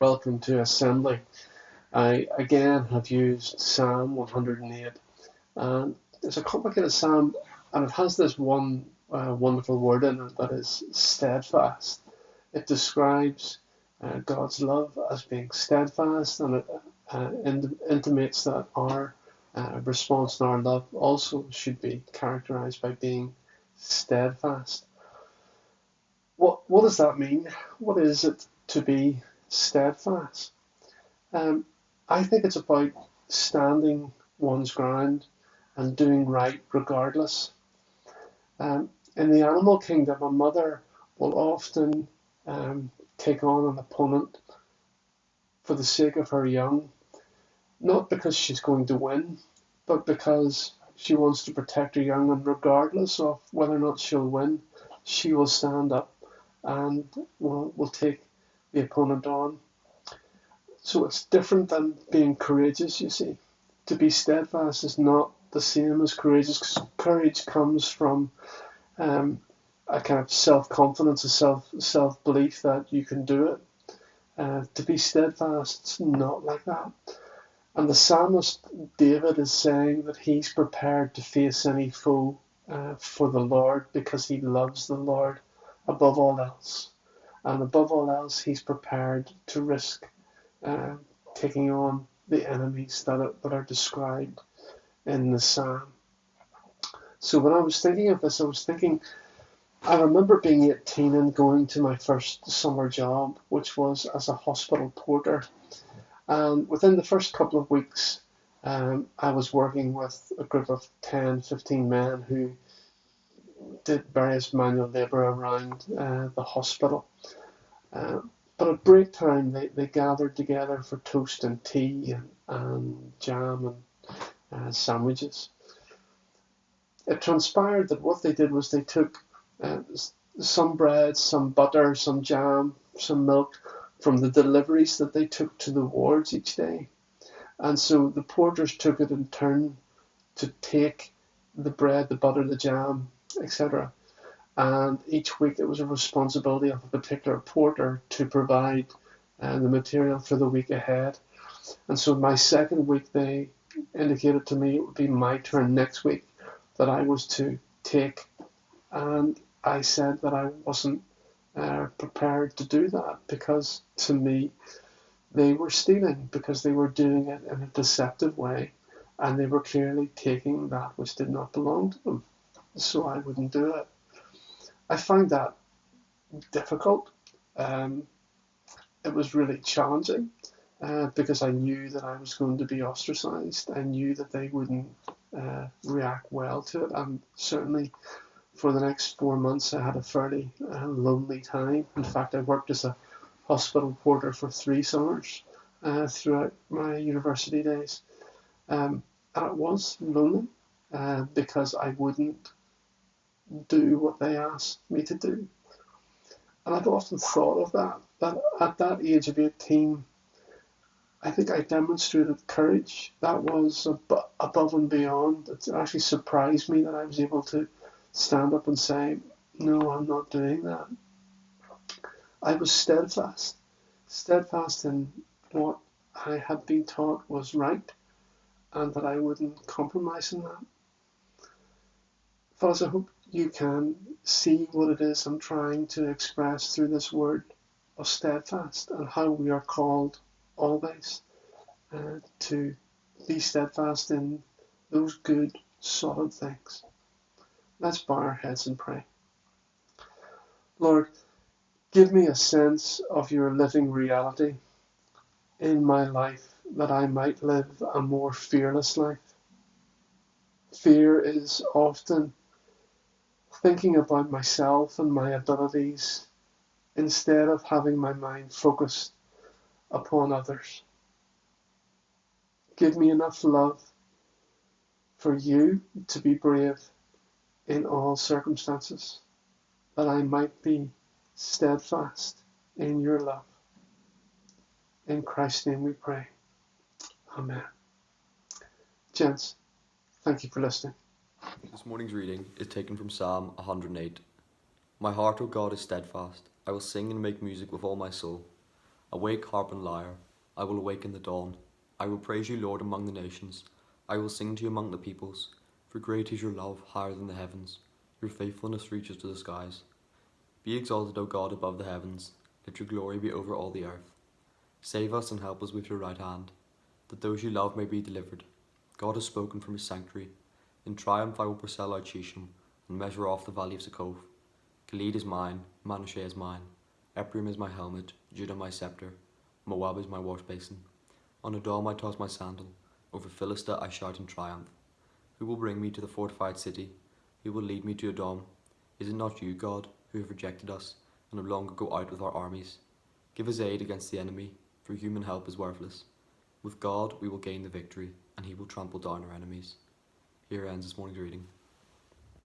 Welcome to Assembly. I again have used Psalm 108, and it's a complicated psalm, and it has this one wonderful word in it that is steadfast. It describes God's love as being steadfast, and it intimates that our response and our love also should be characterized by being steadfast. What does that mean? What is it to be steadfast? Um, I think it's about standing one's ground and doing right regardless. In the animal kingdom, a mother will often take on an opponent for the sake of her young, not because she's going to win, but because she wants to protect her young, and regardless of whether or not she'll win, she will stand up and will take the opponent on. So it's different than being courageous, you see. To be steadfast is not the same as courageous, because courage comes from a kind of self-confidence, a self-belief that you can do it. To be steadfast, it's not like that. And the psalmist David is saying that he's prepared to face any foe for the Lord because he loves the Lord above all else. And above all else, he's prepared to risk taking on the enemies that are described in the psalm. So when I was thinking of this, I remember being 18 and going to my first summer job, which was as a hospital porter. And within the first couple of weeks, I was working with a group of 10, 15 men who did various manual labour around the hospital. But at break time, they gathered together for toast and tea and jam and sandwiches. It transpired that what they did was they took some bread, some butter, some jam, some milk from the deliveries that they took to the wards each day. And so the porters took it in turn to take the bread, the butter, the jam, etc. And each week it was a responsibility of a particular porter to provide the material for the week ahead. And so my second week, they indicated to me it would be my turn next week that I was to take. And I said that I wasn't prepared to do that because to me they were stealing, because they were doing it in a deceptive way and they were clearly taking that which did not belong to them. So I wouldn't do it. I find that difficult. It was really challenging because I knew that I was going to be ostracized. I knew that they wouldn't react well to it, and certainly for the next 4 months I had a fairly lonely time. In fact, I worked as a hospital porter for 3 summers throughout my university days, and it was lonely because I wouldn't do what they asked me to do. And I've often thought of that at that age of 18, I think I demonstrated courage that was above and beyond. It actually surprised me that I was able to stand up and say, no, I'm not doing that. I was steadfast in what I had been taught was right, and that I wouldn't compromise in that. Fellas, I hope you can see what it is I'm trying to express through this word of steadfast, and how we are called always to be steadfast in those good, solid things. Let's bow our heads and pray. Lord, give me a sense of your living reality in my life, that I might live a more fearless life. Fear is often thinking about myself and my abilities instead of having my mind focused upon others. Give me enough love for you to be brave in all circumstances, that I might be steadfast in your love. In Christ's name we pray. Amen. Gents, thank you for listening. This morning's reading is taken from Psalm 108. My heart, O God, is steadfast. I will sing and make music with all my soul. Awake, harp and lyre, I will awaken the dawn. I will praise you, Lord, among the nations. I will sing to you among the peoples. For great is your love, higher than the heavens. Your faithfulness reaches to the skies. Be exalted, O God, above the heavens. Let your glory be over all the earth. Save us and help us with your right hand, that those you love may be delivered. God has spoken from his sanctuary. In triumph I will parcel out Shishim, and measure off the valley of Succoth. Gilead is mine, Manasseh is mine. Ephraim is my helmet, Judah my scepter. Moab is my wash basin. On Edom I toss my sandal, over Philistia I shout in triumph. Who will bring me to the fortified city? Who will lead me to Edom? Is it not you, God, who have rejected us, and no longer go out with our armies? Give us aid against the enemy, for human help is worthless. With God we will gain the victory, and he will trample down our enemies. Here ends this morning's reading.